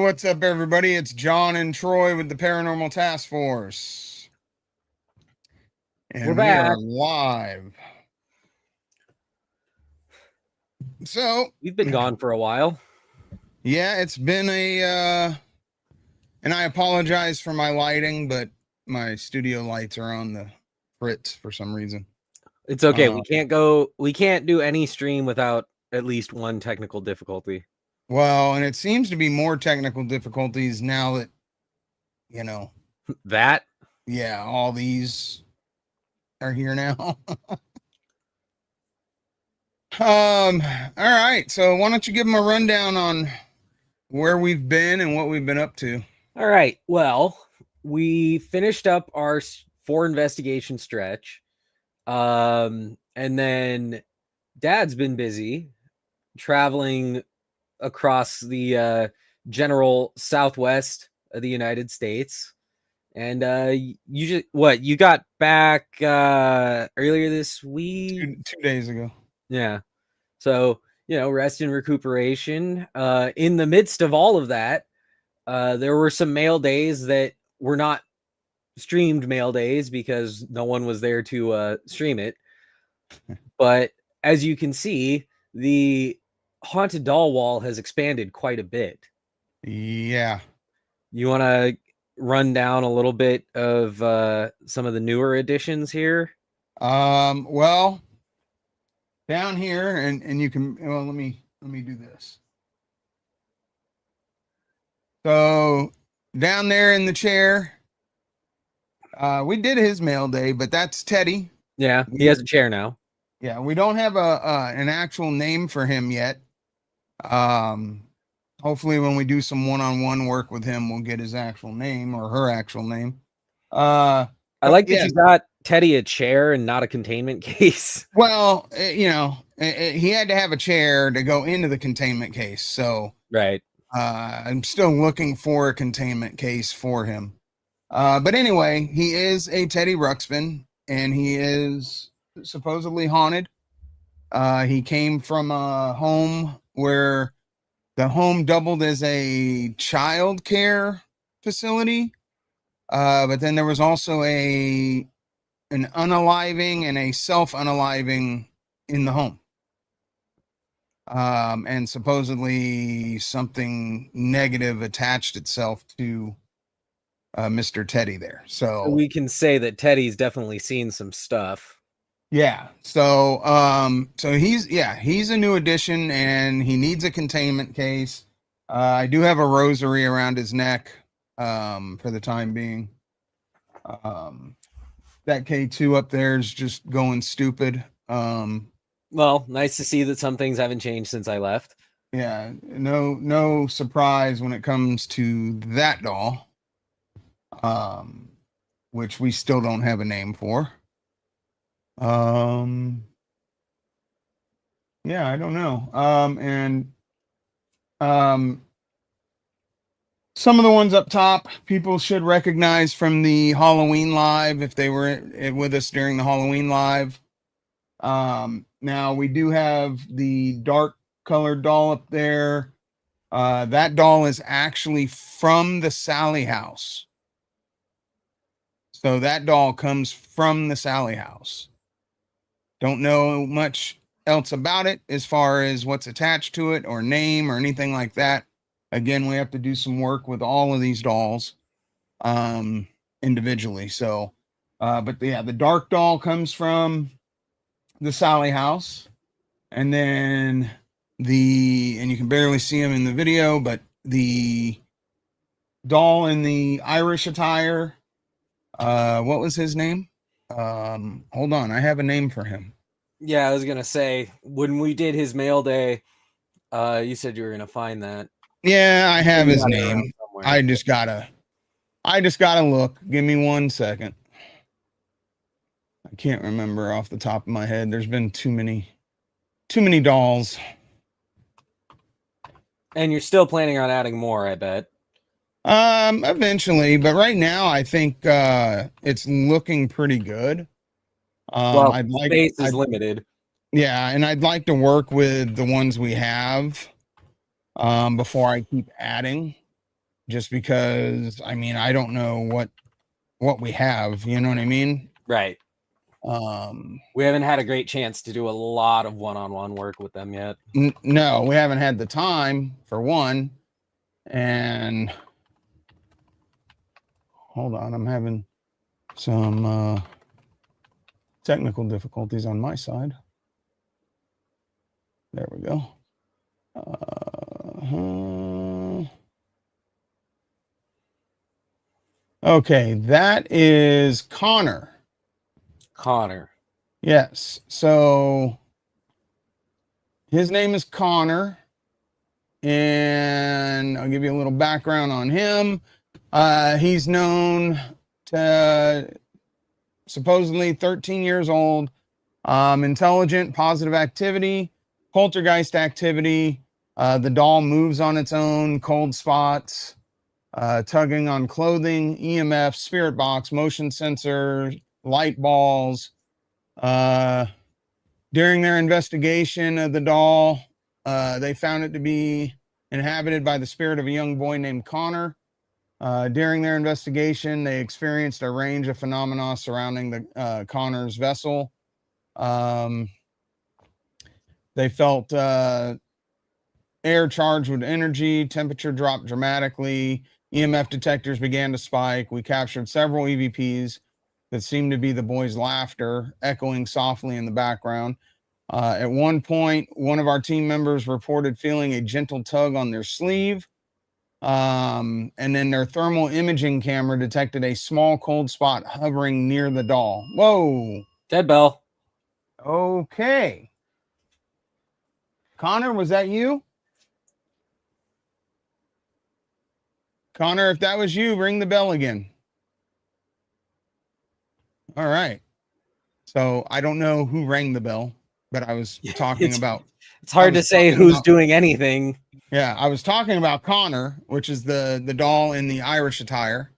what's up, everybody? It's John and Troy with the Paranormal Task Force. And We're we back. are live. So, We've been gone for a while. yeah, it's been and I apologize for my lighting, but my studio lights are on the fritz for some reason. It's okay. We can't do any stream without at least one technical difficulty. Well, and it seems to be more technical difficulties now that, you know, that. Yeah, all these are here now. All right. So why don't you give them a rundown on where we've been and what we've been up to? All right. Well, we finished up our 4 investigation stretch. And then Dad's been busy traveling across the general Southwest of the United States. And you got back earlier this week? 2 days ago. Yeah. So, rest and recuperation. In the midst of all of that, there were some mail days that were not streamed mail days because no one was there to stream it. But as you can see, the haunted doll wall has expanded quite a bit. Yeah. You want to run down a little bit of some of the newer additions here? Well, down here, and you can, well, let me do this. So down there in the chair, we did his mail day, but that's Teddy. Yeah, he has a chair now. Yeah, we don't have an actual name for him yet. Hopefully when we do some one-on-one work with him, we'll get his actual name or her actual name. I like that you got Teddy a chair and not a containment case. Well, he had to have a chair to go into the containment case. So right. I'm still looking for a containment case for him. But anyway, he is a Teddy Ruxpin, and he is supposedly haunted. He came from a home where the home doubled as a child care facility. But then there was also an unaliving and a self-unaliving in the home. And supposedly something negative attached itself to Mr. Teddy there. So we can say that Teddy's definitely seen some stuff. Yeah. So he's a new addition, and he needs a containment case. I do have a rosary around his neck for the time being. That K2 up there is just going stupid. Well, nice to see that some things haven't changed since I left. Yeah, no surprise when it comes to that doll. Which we still don't have a name for. Yeah, I don't know. Some of the ones up top, people should recognize from the Halloween live if they were with us during the Halloween live. Now we do have the dark colored doll up there. That doll is actually from the Sally house. So that doll comes from the Sally house. Don't know much else about it as far as what's attached to it or name or anything like that. Again, we have to do some work with all of these dolls individually. So, but yeah, the dark doll comes from the Sally house. And then and you can barely see him in the video, but the doll in the Irish attire, what was his name? Hold on, I have a name for him. Yeah, I was gonna say when we did his mail day, you said you were gonna find that. Yeah, I have his name. I just gotta look. Give me 1 second. I can't remember off the top of my head. There's been too many dolls. And you're still planning on adding more, I bet. Eventually, but right now I think it's looking pretty good. Well, space is limited. Yeah, and I'd like to work with the ones we have before I keep adding. just because, I mean, I don't know what we have, you know what I mean? Right. Um, We haven't had a great chance to do a lot of one-on-one work with them yet. no, we haven't had the time for one. And hold on, I'm having some technical difficulties on my side. There we go. Okay, that is Connor. Connor. Yes. So his name is Connor, and I'll give you a little background on him. He's known to supposedly 13 years old, intelligent, positive activity, poltergeist activity. The doll moves on its own, cold spots, tugging on clothing, EMF, spirit box, motion sensor, light balls. During their investigation of the doll, they found it to be inhabited by the spirit of a young boy named Connor. During their investigation, they experienced a range of phenomena surrounding the Connor's vessel. They felt air charged with energy, temperature dropped dramatically, EMF detectors began to spike. We captured several EVPs that seemed to be the boy's laughter echoing softly in the background. At one point, one of our team members reported feeling a gentle tug on their sleeve. And then their thermal imaging camera detected a small cold spot hovering near the doll. Whoa. Dead Bell. Okay. Connor, was that you? Connor, if that was you, ring the bell again. All right. So I don't know who rang the bell, but I was talking about. It's hard to say who's doing anything. Yeah, I was talking about Connor, which is the doll in the Irish attire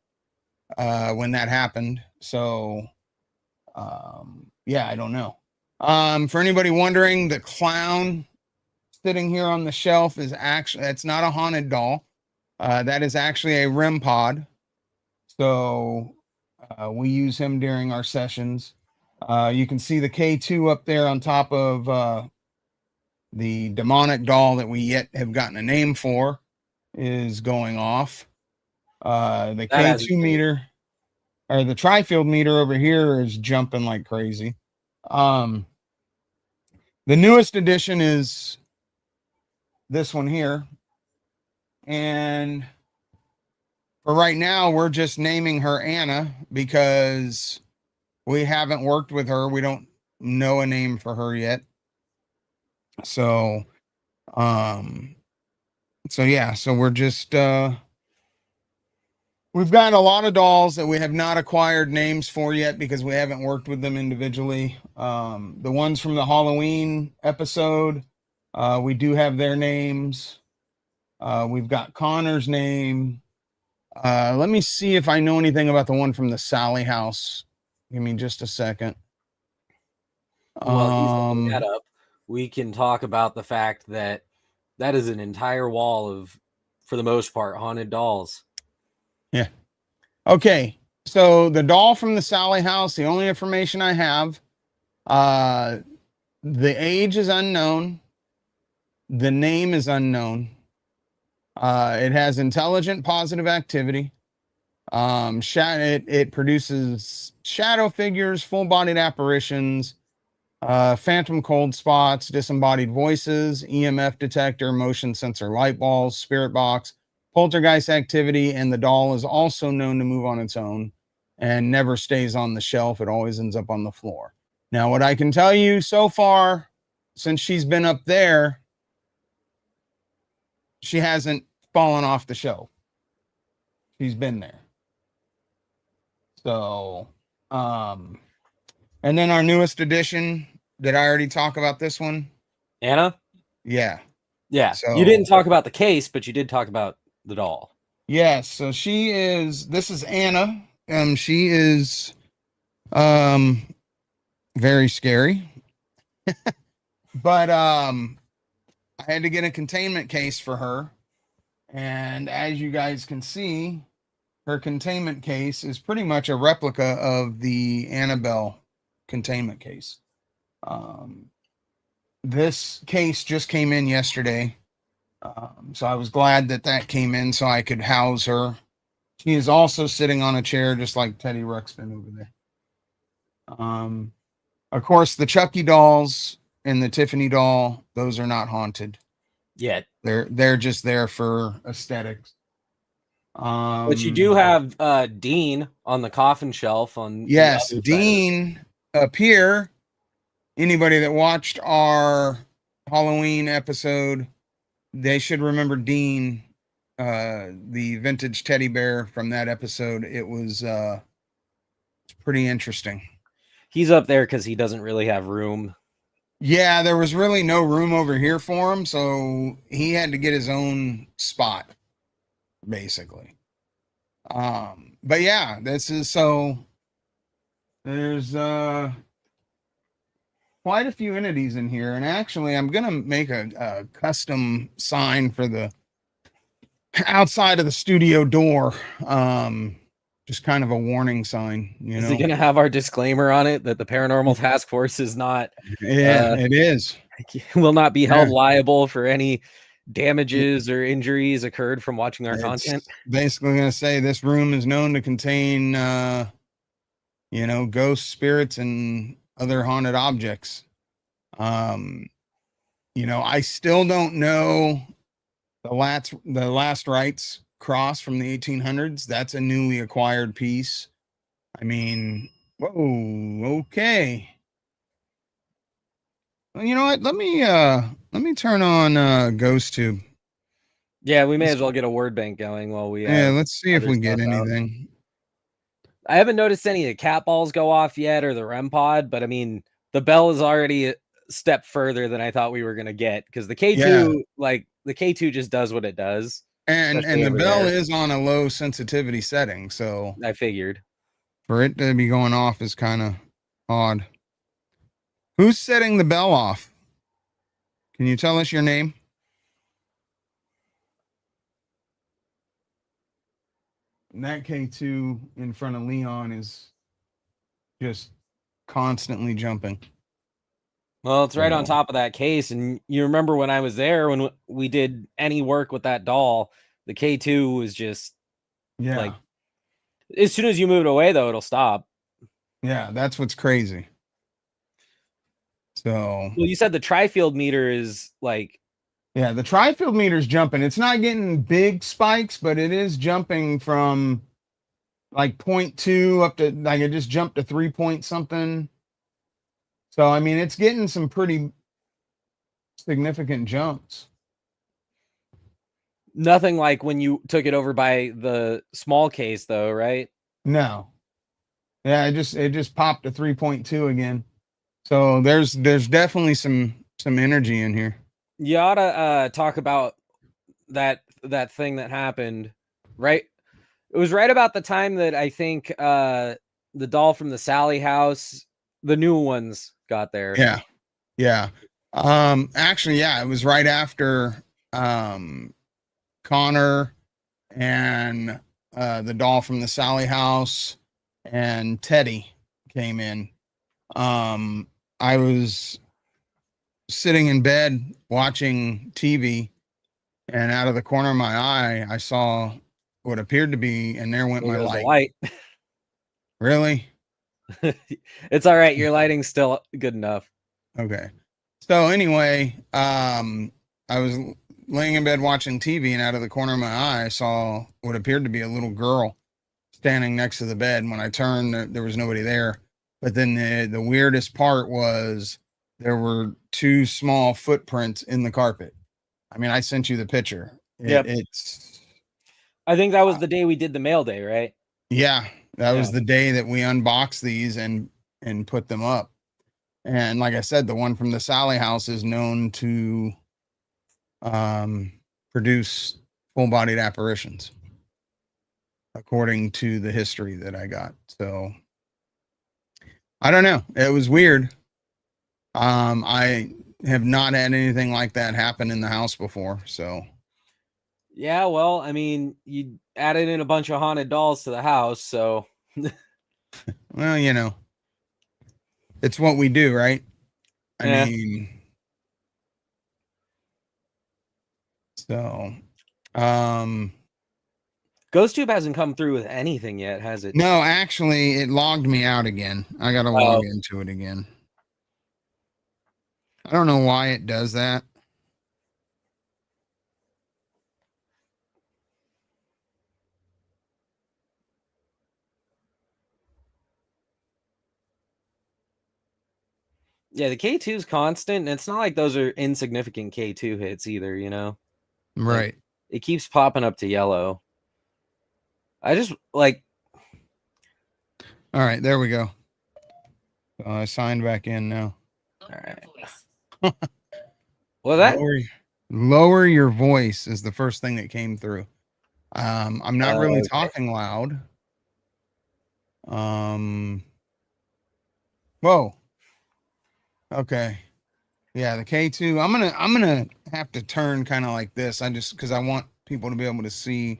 when that happened. So, yeah, I don't know. For anybody wondering, the clown sitting here on the shelf is actually, that's not a haunted doll. That is actually a REM pod. So we use him during our sessions. You can see the K2 up there on top of the demonic doll that we yet have gotten a name for is going off. The K2 meter or the tri-field meter over here is jumping like crazy. The newest addition is this one here. And for right now, we're just naming her Anna because we haven't worked with her. We don't know a name for her yet. So, yeah, so we're just, we've got a lot of dolls that we have not acquired names for yet because we haven't worked with them individually. The ones from the Halloween episode, we do have their names. We've got Connor's name. Let me see if I know anything about the one from the Sally house. Give me just a second. Well, he's looking that up. We can talk about the fact that that is an entire wall of, for the most part, haunted dolls. Yeah. Okay. So the doll from the Sally house, the only information I have, the age is unknown. The name is unknown. It has intelligent, positive activity. It produces shadow figures, full-bodied apparitions, phantom cold spots, disembodied voices, EMF detector, motion sensor light balls, spirit box, poltergeist activity, and the doll is also known to move on its own and never stays on the shelf. It always ends up on the floor. Now, what I can tell you so far, since she's been up there, she hasn't fallen off the shelf. She's been there. So, and then our newest addition, did I already talk about this one? Anna? Yeah. Yeah. So you didn't talk about the case, but you did talk about the doll. Yes. So this is Anna. She is very scary. But I had to get a containment case for her. And as you guys can see, her containment case is pretty much a replica of the Annabelle containment case. This case just came in yesterday. So I was glad that that came in so I could house her. She is also sitting on a chair just like Teddy Ruxpin over there. Of course, the Chucky dolls and the Tiffany doll, those are not haunted Yet. They're just there for aesthetics. But you do have Dean on the coffin shelf on Yes, the other Dean up here. Anybody that watched our Halloween episode, they should remember Dean, the vintage teddy bear from that episode. It was pretty interesting. He's up there because he doesn't really have room. Yeah, there was really no room over here for him, so he had to get his own spot, basically. But yeah, this is so there's quite a few entities in here, and actually I'm gonna make a custom sign for the outside of the studio door. Just kind of a warning sign, Is it going to have our disclaimer on it that the Paranormal Task Force is not? Yeah, it is. Will not be held liable for any damages or injuries occurred from watching our content. Basically, going to say this room is known to contain, ghosts, spirits, and other haunted objects. I still don't know the last rites cross from the 1800s. That's a newly acquired piece. I mean, whoa, okay. Well, you know what? Let me turn on Ghost Tube. Yeah, we may as well get a word bank going while we let's see if we get anything. I haven't noticed any of the cat balls go off yet or the REM pod, but I mean the bell is already a step further than I thought we were gonna get because the K2 the K2 just does what it does. And the bell is on a low sensitivity setting, so I figured for it to be going off is kind of odd. Who's setting the bell off? Can you tell us your name? And that K2 in front of Leon is just constantly jumping. Well, it's right on top of that case. And you remember when I was there, when we did any work with that doll, the K2 was just like, as soon as you move it away, though, it'll stop. Yeah, that's what's crazy. So, well, you said the tri-field meter is like, yeah, the tri-field meter is jumping. It's not getting big spikes, but it is jumping from like 0.2 up to like it just jumped to 3 point something. So, I mean, it's getting some pretty significant jumps. Nothing like when you took it over by the small case, though, right? No. Yeah, it just popped to 3.2 again. So there's definitely some energy in here. You ought to talk about that thing that happened, right? It was right about the time that I think the doll from the Sally house, the new ones, got there. Yeah. Actually, yeah, it was right after Connor and the doll from the Sally house and Teddy came in. I was sitting in bed watching TV, and out of the corner of my eye, I saw what appeared to be, and there went my light. Really? It's all right. Your lighting's still good enough. Okay. So anyway, I was laying in bed watching TV, and out of the corner of my eye, I saw what appeared to be a little girl standing next to the bed. When I turned, there was nobody there. But then the weirdest part was there were two small footprints in the carpet. I mean, I sent you the picture. I think that was the day we did the mail day, right? Yeah, that was the day that we unboxed these and put them up. And like I said, the one from the Sally house is known to produce full-bodied apparitions, according to the history that I got. So I don't know. It was weird. I have not had anything like that happen in the house before. So Yeah, well, I mean, you added in a bunch of haunted dolls to the house, so Well, you know, it's what we do, right? I yeah. mean, so, um, GhostTube hasn't come through with anything yet, has it? no, actually, it logged me out again. I got to log Oh, into it again. I don't know why it does that. yeah, the K2 is constant, and it's not like those are insignificant K2 hits either, you know? Like, Right. it keeps popping up to yellow. I just, like, All right. There we go. I signed back in now. all right. Well, that, Lower your voice is the first thing that came through. I'm not really okay. talking loud. Whoa. Okay. Yeah, the K2. I'm gonna have to turn kind of like this. I just because I want people to be able to see.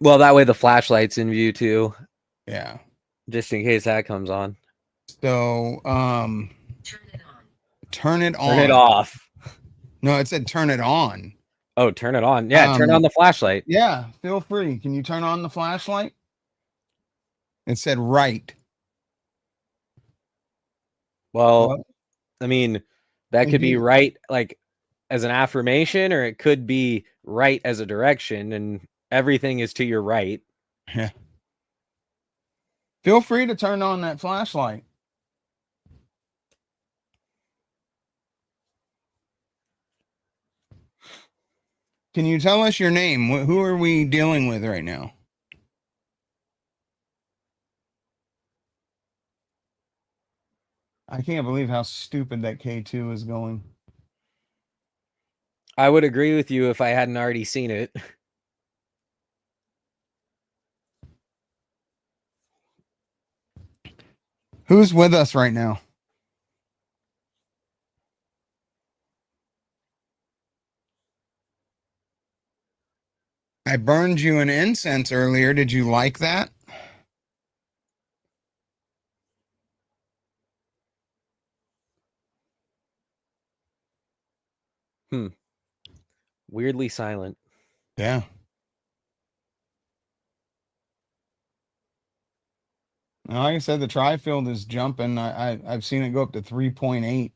Well, that way the flashlight's in view too, Yeah. just in case that comes on. So turn it on. Turn it Turn it on. off. No, it said turn it on. Oh, turn it on. Yeah, turn on the flashlight. Yeah, feel free. Can you turn on the flashlight? It said right. Well, Well, I mean, that could be right like as an affirmation, or it could be right as a direction, and everything is to your right. yeah. Feel free to turn on that flashlight. Can you tell us your name? Who are we dealing with right now? I can't believe how stupid that K2 is going. I would agree with you if I hadn't already seen it. Who's with us right now? I burned you an incense earlier. Did you like that? Weirdly silent. Yeah. Like I said, the tri-field is jumping. I've seen it go up to 3.8.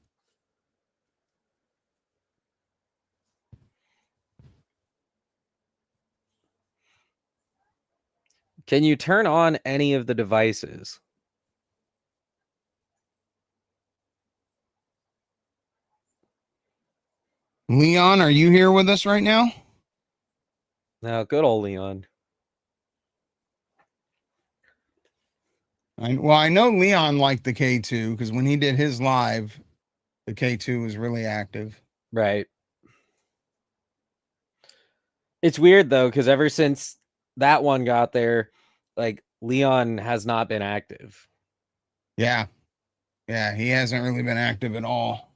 Can you turn on any of the devices? Leon, are you here with us right now? No, good old Leon. I know Leon liked the K2 because when he did his live, the K2 was really active. Right. It's weird though, because ever since that one got there, like Leon has not been active. Yeah. Yeah, he hasn't really been active at all.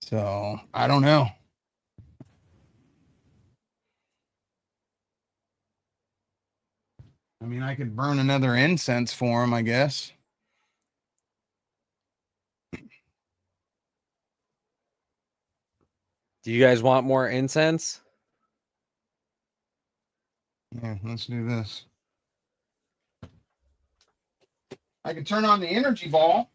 So I don't know. I mean, I could burn another incense for him, I guess. Do you guys want more incense? Yeah, let's do this. I could turn on the energy ball.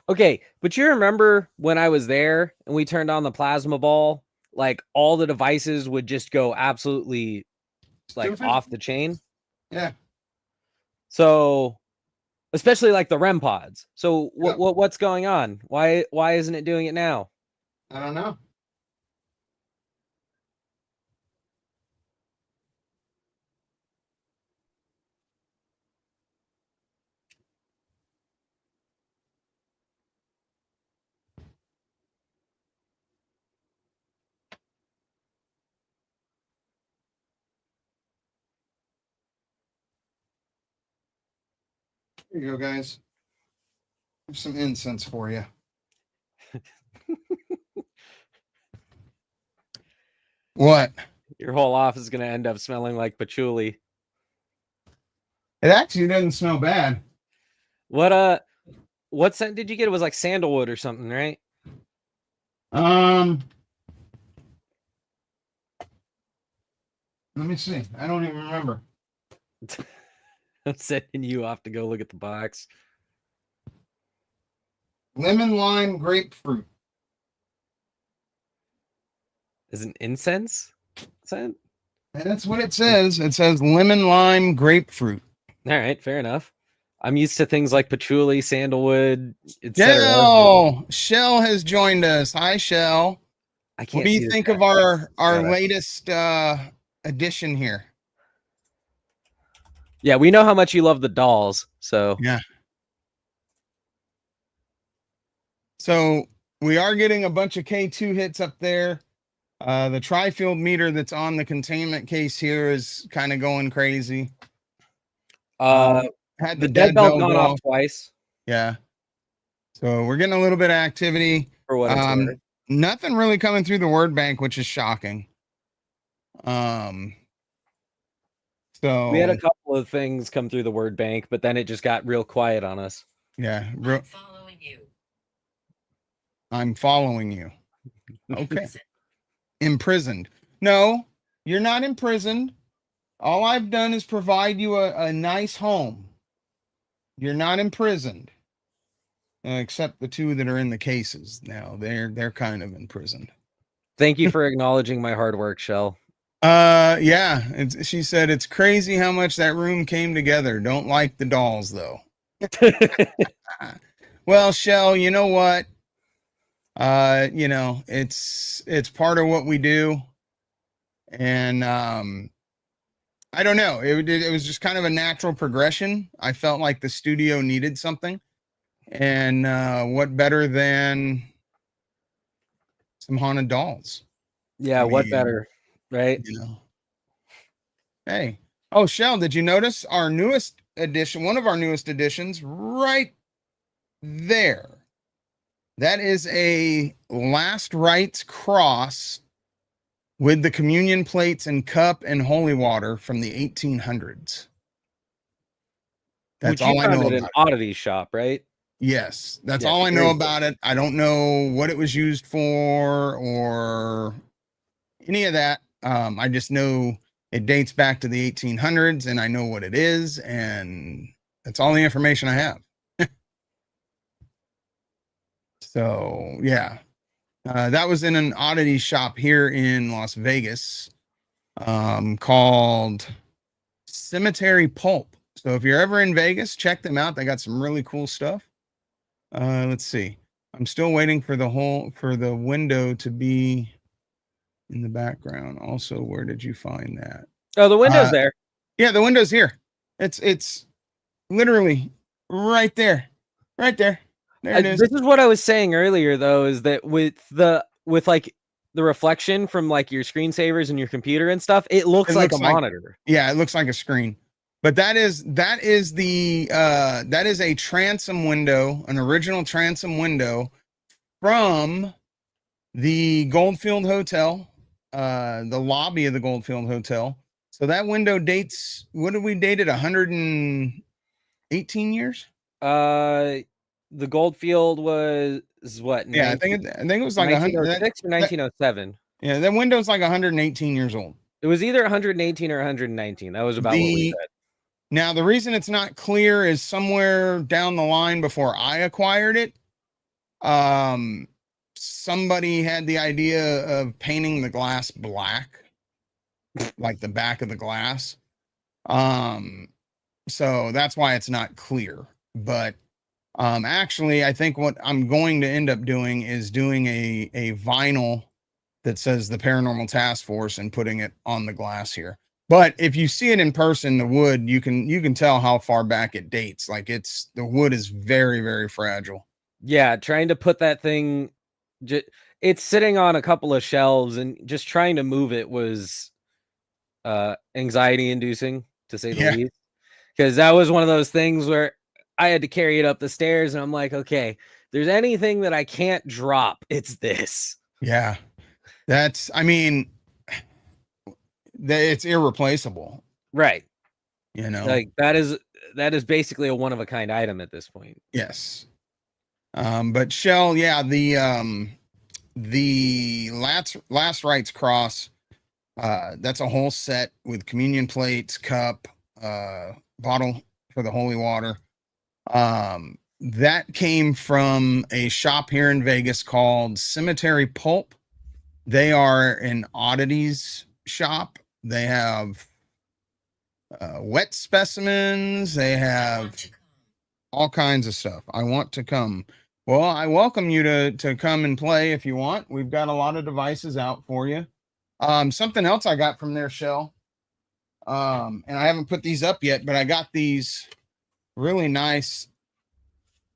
Okay, but you remember when I was there and we turned on the plasma ball, like all the devices would just go absolutely like Stupid. off the chain. Yeah. So especially like the REM pods. So Yep. what's going on? Why isn't it doing it now? I don't know. Here you go, guys. Here's some incense for you. What? Your whole office is gonna end up smelling like patchouli. It actually doesn't smell bad. What scent did you get? It was like sandalwood or something, right? Let me see. I don't even remember. I'm sending you off to go look at the box. Lemon lime grapefruit. Is it incense scent? That's what it says. It says lemon lime grapefruit. All right, fair enough. I'm used to things like patchouli, sandalwood, etc. Shell has joined us. Hi, Shell. I What can't do see you this think guy. of our Got it. latest addition here? Yeah, we know how much you love the dolls. So Yeah. So we are getting a bunch of K2 hits up there. The tri-field meter that's on the containment case here is kind of going crazy. Had the the dead dead bell bell gone go off off. twice Yeah. So we're getting a little bit of activity. for what it's worth. Nothing really coming through the word bank, which is shocking. So We had a couple of things come through the word bank, but then it just got real quiet on us. yeah, Following you. I'm following you. Okay. Imprisoned. No, you're not imprisoned. All I've done is provide you a nice home. You're not imprisoned. Except the two that are in the cases now. They're kind of imprisoned. Thank you for acknowledging my hard work, Shell. Yeah. She said it's crazy how much that room came together. Don't like the dolls though. Well, Shell, you know what? It's part of what we do. And I don't know. It was just kind of a natural progression. I felt like the studio needed something. And what better than some haunted dolls? Yeah, I what mean, better, right? you know. Hey. Oh, Shell, did you notice our newest edition, one of our newest editions, right there? That is a Last Rites cross with the communion plates and cup and holy water from the 1800s. That's Which you all I found know at an about it. oddity shop, right? Yes, that's Yeah, all I know very about it. I don't know what it was used for or any of that. I just know it dates back to the 1800s and I know what it is, and that's all the information I have. So, yeah. That was in an oddity shop here in Las Vegas called Cemetery Pulp. So if you're ever in Vegas, check them out. They got some really cool stuff. Let's see. I'm still waiting for the window to be in the background. Also, where did you find that? Oh, the window's there. Yeah, the window's here. It's literally right there. Right there. There it is. This is what I was saying earlier, though, is that with like the reflection from like your screensavers and your computer and stuff, it looks like a monitor. Yeah, it looks like a screen. But that is a transom window, an original transom window from the Goldfield Hotel, the lobby of the Goldfield Hotel. So that window dates, what did we date it? 118 years? The Goldfield was what? Yeah, I think it was like 1906 or 1907. Yeah, that window's like 118 years old. It was either 118 or 119. That was about what we said. Now, the reason it's not clear is somewhere down the line before I acquired it, somebody had the idea of painting the glass black, like the back of the glass. So that's why it's not clear. But actually, I think what I'm going to end up doing is doing a vinyl that says the Paranormal Task Force and putting it on the glass here. But if you see it in person, the wood, you can tell how far back it dates. Like the wood is very, very fragile. Yeah, trying to put that thing, it's sitting on a couple of shelves, and just trying to move it was anxiety inducing, to say the Yeah. least. Because that was one of those things where I had to carry it up the stairs, and I'm like, okay, if there's anything that I can't drop, it's this. Yeah. I mean, it's irreplaceable, Right. you know? Like that is basically a one of a kind item at this point. Yes. But Shell, yeah, the last rites cross, that's a whole set with communion plates, cup, bottle for the holy water. That came from a shop here in Vegas called Cemetery Pulp. They are an oddities shop. They have wet specimens. They have all kinds of stuff. I want to come. Well, I welcome you to come and play if you want. We've got a lot of devices out for you. Something else I got from their Shell. And I haven't put these up yet, but I got these really nice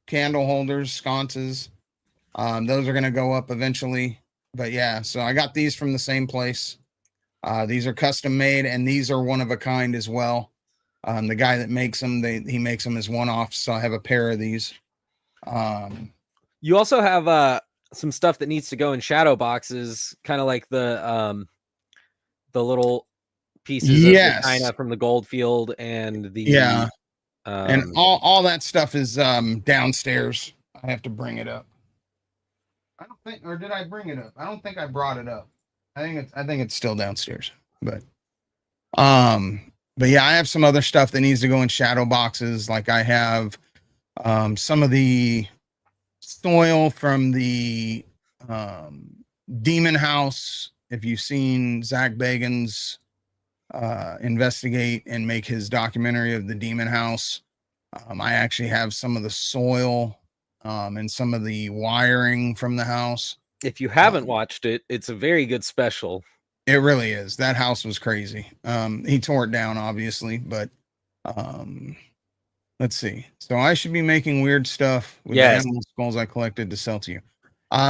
candle holders, sconces. Those are going to go up eventually. But yeah, so I got these from the same place. These are custom made, and these are one of a kind as well. The guy that makes them, he makes them as one-offs. So I have a pair of these. You also have some stuff that needs to go in shadow boxes, kind of like the little pieces of the china from the gold field and the and all that stuff is downstairs. I have to bring it up. I don't think, or did I bring it up? I don't think I brought it up. I think it's still downstairs. But yeah, I have some other stuff that needs to go in shadow boxes. Like I have some of the soil from the Demon House. If you've seen Zach Bagans investigate and make his documentary of the Demon House, I actually have some of the soil and some of the wiring from the house. If you haven't watched it, it's a very good special. It really is. That house was crazy. He tore it down, obviously, but let's see. So I should be making weird stuff with the animal skulls I collected to sell to you.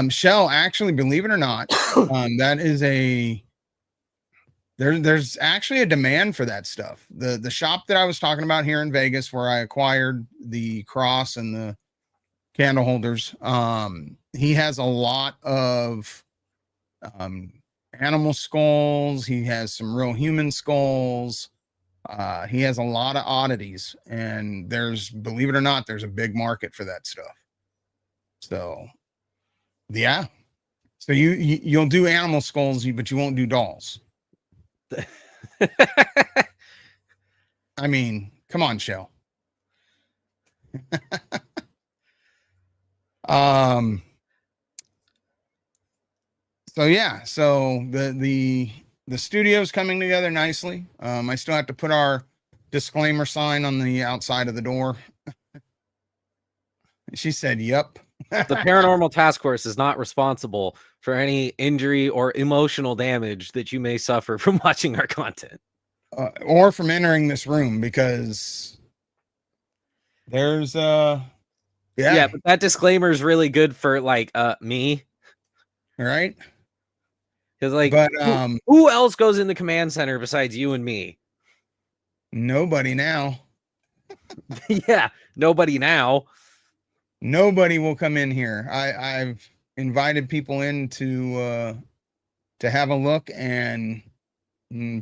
Shell, actually, believe it or not, that is there's actually a demand for that stuff. The shop that I was talking about here in Vegas, where I acquired the cross and the candle holders, he has a lot of animal skulls. He has some real human skulls. He has a lot of oddities, and believe it or not, there's a big market for that stuff. So yeah, so you'll do animal skulls, but you won't do dolls. I mean, come on, Shell. So yeah, so the studio's coming together nicely. I still have to put our disclaimer sign on the outside of the door. She said, "Yep." The Paranormal Task Force is not responsible for any injury or emotional damage that you may suffer from watching our content. Or from entering this room, because there's yeah, but that disclaimer is really good for like me. Right? Because like who else goes in the command center besides you and me? Nobody now. Yeah, nobody now. Nobody will come in here. I've invited people in to have a look, and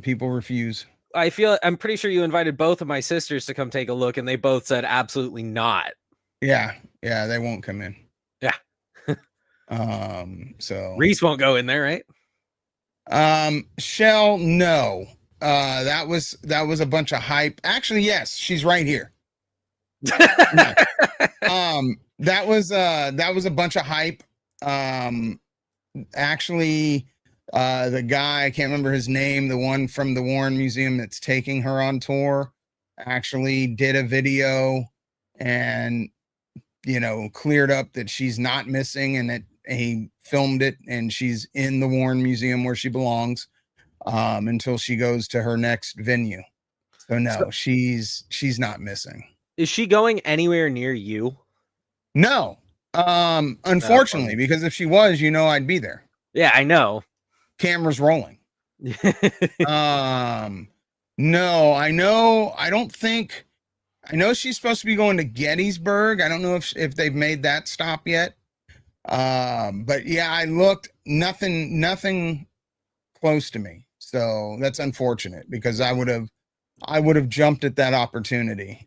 people refuse. I'm pretty sure you invited both of my sisters to come take a look, and they both said absolutely not. Yeah, they won't come in. Yeah. So Reese won't go in there, right? Shell, no. That was a bunch of hype. Actually, yes, she's right here. No. That was a bunch of hype. Actually, the guy, I can't remember his name, the one from the Warren Museum that's taking her on tour, actually did a video and, cleared up that she's not missing and that he filmed it and she's in the Warren Museum where she belongs, until she goes to her next venue. So So, no, she's not missing. is she going anywhere near you? No. Oh, Unfortunately, bummer. because if she was, I'd be there. Yeah, I know. Cameras rolling. No, I know she's supposed to be going to Gettysburg. I don't know if they've made that stop yet. But yeah, I looked, nothing close to me. So that's unfortunate because I would have jumped at that opportunity.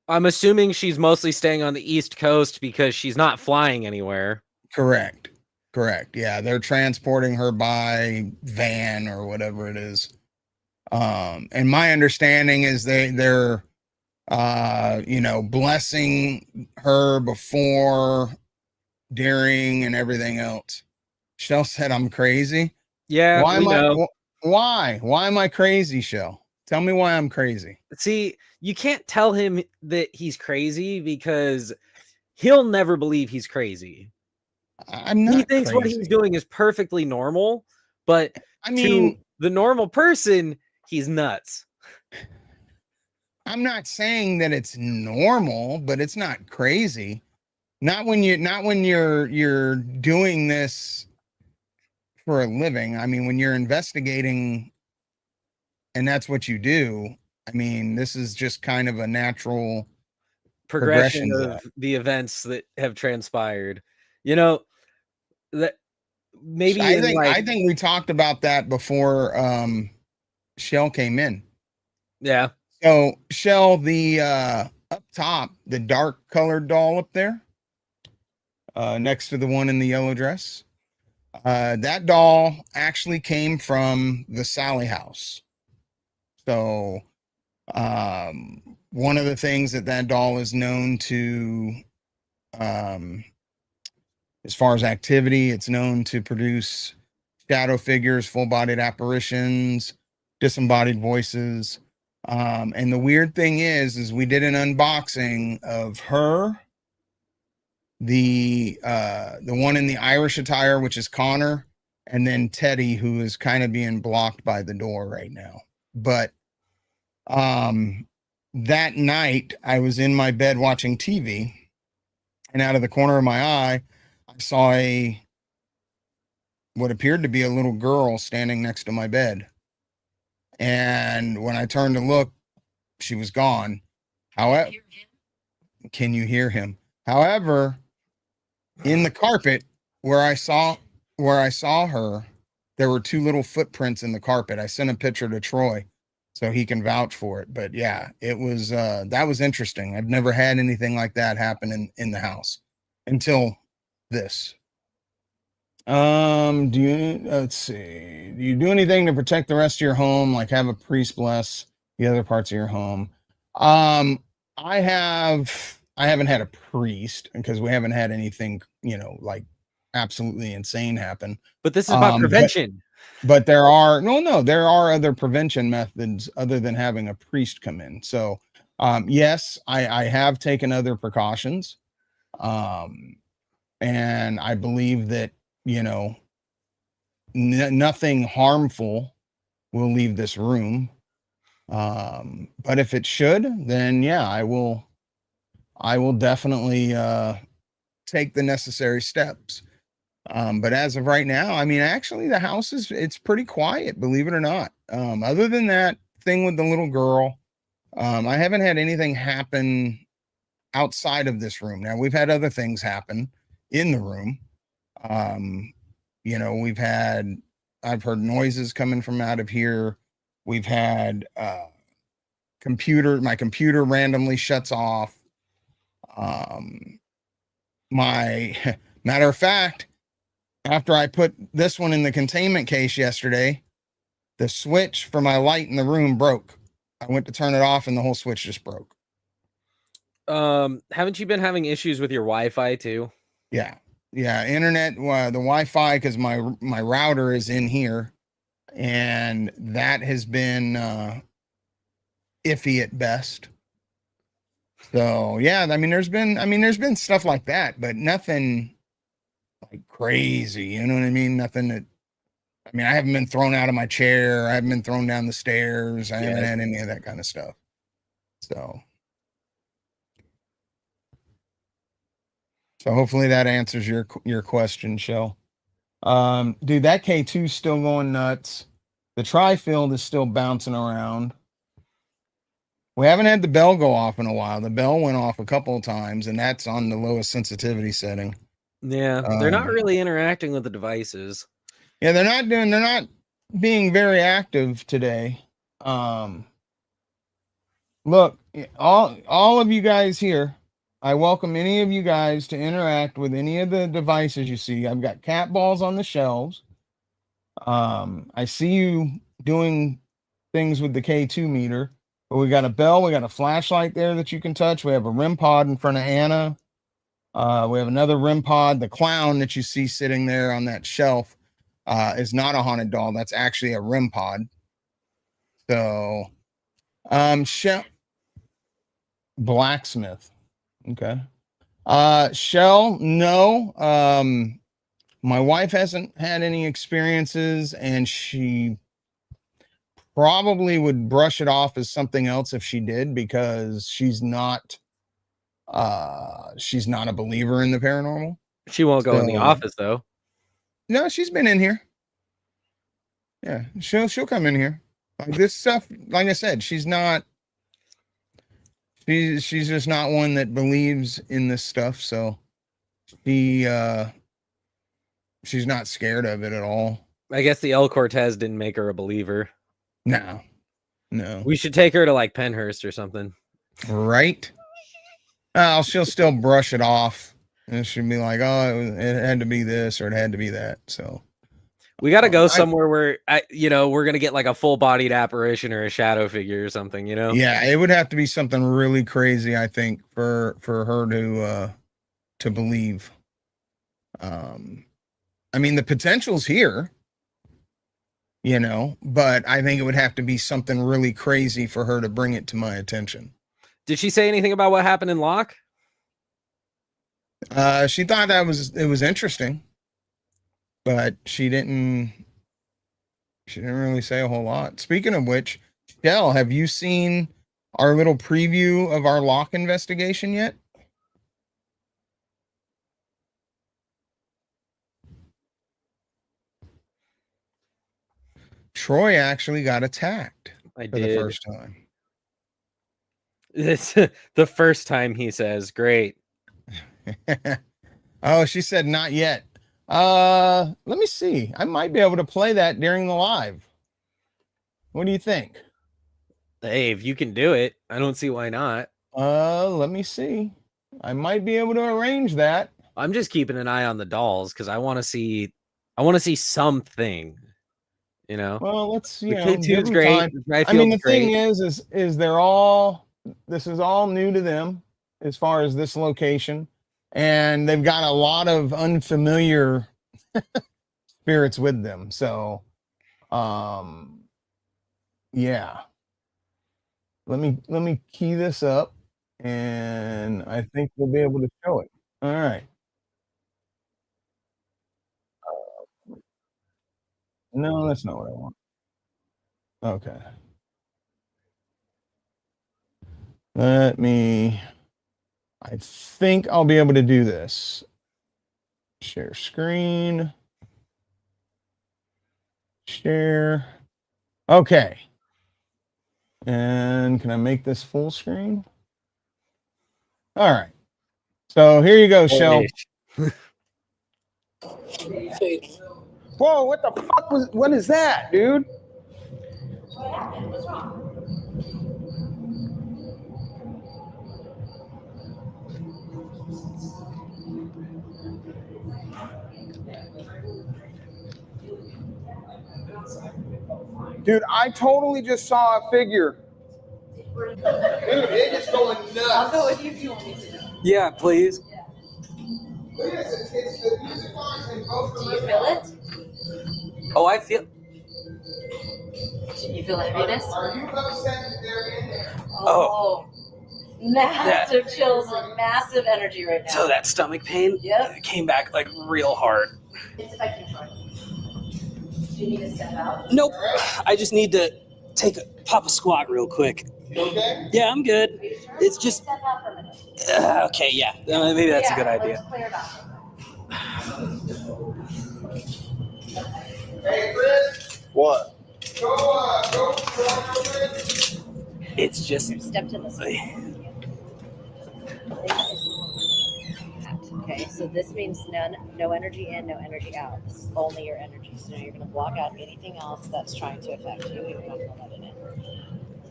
I'm assuming she's mostly staying on the East Coast because she's not flying anywhere. Correct. Yeah, they're transporting her by van or whatever it is. And my understanding is they're blessing her before, during, and everything else. Shell said I'm crazy. Yeah, Why we am I know. why am I crazy, Shell? Tell me why I'm crazy. See, you can't tell him that he's crazy because he'll never believe he's crazy. I'm He not thinks what he's crazy. doing is perfectly normal, but I to mean, the normal person, he's nuts. I'm not saying that it's normal, but it's not crazy. Not when you're doing this for a living. I mean, when you're investigating and that's what you do, I mean, this is just kind of a natural Progression progression to of that. the events that have transpired. You know, that maybe in I like, think we talked about that before Shell came in. yeah. So Shell, the up top, the dark colored doll up there, next to the one in the yellow dress, that doll actually came from the Sally house. So one of the things that doll is known to, um, as far as activity, it's known to produce shadow figures, full-bodied apparitions, disembodied voices. And the weird thing is we did an unboxing of her, the one in the Irish attire, which is Connor, and then Teddy, who is kind of being blocked by the door right now. But that night I was in my bed watching TV, and out of the corner of my eye, I saw what appeared to be a little girl standing next to my bed. And when I turned to look, she was gone. However, can you hear him? However, in the carpet where I saw her, there were two little footprints in the carpet. I sent a picture to Troy so he can vouch for it. But yeah, it was that was interesting. I've never had anything like that happen in the house until this. Do you let's see. Do you do anything to protect the rest of your home, like have a priest bless the other parts of your home? Um, I haven't had a priest because we haven't had anything, like absolutely insane happen. But this is about Um, but prevention. but there are no, there are other prevention methods other than having a priest come in. So yes, I have taken other precautions. Um, and I believe that, you know, nothing harmful will leave this room. But if it should, then yeah, I will definitely take the necessary steps. But as of right now, I mean, actually the house it's pretty quiet, believe it or not. Other than that thing with the little girl, I haven't had anything happen outside of this room. Now we've had other things happen in the room. Um, we've had, I've heard noises coming from out of here. We've had my computer randomly shuts off. Um, my matter of fact, after I put this one in the containment case yesterday, the switch for my light in the room broke. I went to turn it off and the whole switch just broke. Haven't you been having issues with your Wi-Fi too? Yeah. Yeah. Internet, the Wi-Fi, because my router is in here, and that has been iffy at best. So yeah, I mean, there's been stuff like that, but nothing like crazy. You know what I mean? Nothing that. I mean, I haven't been thrown out of my chair. I haven't been thrown down the stairs. I haven't Yeah. had any of that kind of stuff. So, so hopefully that answers your question, Shell. Dude, that K2 is still going nuts. The tri-field is still bouncing around. We haven't had the bell go off in a while. The bell went off a couple of times, and that's on the lowest sensitivity setting. Yeah, they're not really interacting with the devices. Yeah, they're not being very active today. Look, all of you guys here, I welcome any of you guys to interact with any of the devices you see. I've got cat balls on the shelves. I see you doing things with the K2 meter, but we got a bell, we got a flashlight there that you can touch. We have a REM pod in front of Anna. We have another REM pod. The clown that you see sitting there on that shelf is not a haunted doll. That's actually a REM pod. So, Shell blacksmith. Okay. Shell, no. My wife hasn't had any experiences, and she probably would brush it off as something else if she did, because she's not a believer in the paranormal. She won't go in the So office though. no, she's been in here. Yeah, she'll come in here. Like this stuff, like I said, she's just not one that believes in this stuff, so she she's not scared of it at all. I guess the El Cortez didn't make her a believer. No. We should take her to like Penhurst or something. Right? She'll still brush it off, and she'll be like, "Oh, it had to be this or it had to be that." So we got to go somewhere where we're gonna get like a full-bodied apparition or a shadow figure or something. Yeah, it would have to be something really crazy, I think, for her to believe. I mean, the potential's here, but I think it would have to be something really crazy for her to bring it to my attention. Did she say anything about what happened in Locke? She thought it was interesting, but she didn't really say a whole lot. Speaking of which, Shell, have you seen our little preview of our Locke investigation yet? Troy actually got attacked for the first time. It's the first time, he says. Great. Oh, she said not yet. Let me see. I might be able to play that during the live. What do you think? Hey, if you can do it, I don't see why not. Let me see. I might be able to arrange that. I'm just keeping an eye on the dolls because I want to see something. Well, let's the K2 is great. I mean, the thing is this is all new to them as far as this location, and they've got a lot of unfamiliar spirits with them. So, yeah. Let me key this up, and I think we'll be able to show it. All right. No, that's not what I want. Okay. I think I'll be able to do this. Share screen. Share. Okay. And can I make this full screen? All right. So here you go, Shell. Whoa, what the fuck what is that, dude? Dude, I totally just saw a figure. Dude, it is going nuts. I'll go with you if you want me to. Yeah, please. Look at this. It's the music box and both. Do you feel it? Oh, I feel. You feel heaviness? Are you upset that they're in there? Oh. Massive chills and massive energy right now. So that stomach pain came back like real hard. It's affecting Troy. Do you need to step out? Nope. I just need to pop a squat real quick. You okay? Yeah, I'm good. Are you sure? It's just Step out for a minute. okay. Yeah, maybe that's a good idea. Let's clear it out. Hey, Chris. What? Go. It's just Step to this side. Okay, so this means no energy in, no energy out. This is only your energy. So now you're going to block out anything else that's trying to affect you. You're not going to let it in.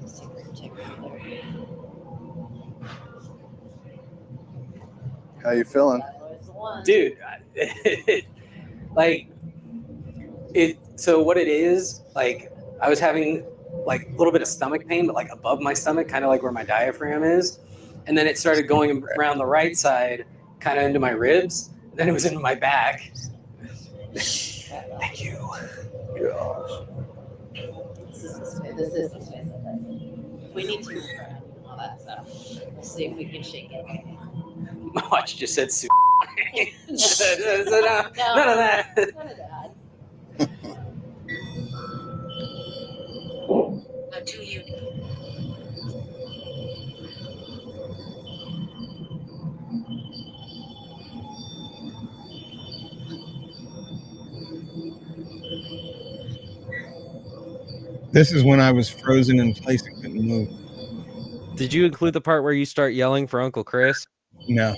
Just take there. How you feeling? That was the one. dude. Like it. So what it is, like I was having like a little bit of stomach pain, but like above my stomach, kind of like where my diaphragm is, and then it started going around the right side, kind of into my ribs. And then it was in my back. Thank you. Gosh. This is the space. We need to all that stuff. We'll see if we can shake it. My watch just said soup. None of that. None of that. Do you? This is when I was frozen in place and couldn't move. Did you include the part where you start yelling for Uncle Chris? No.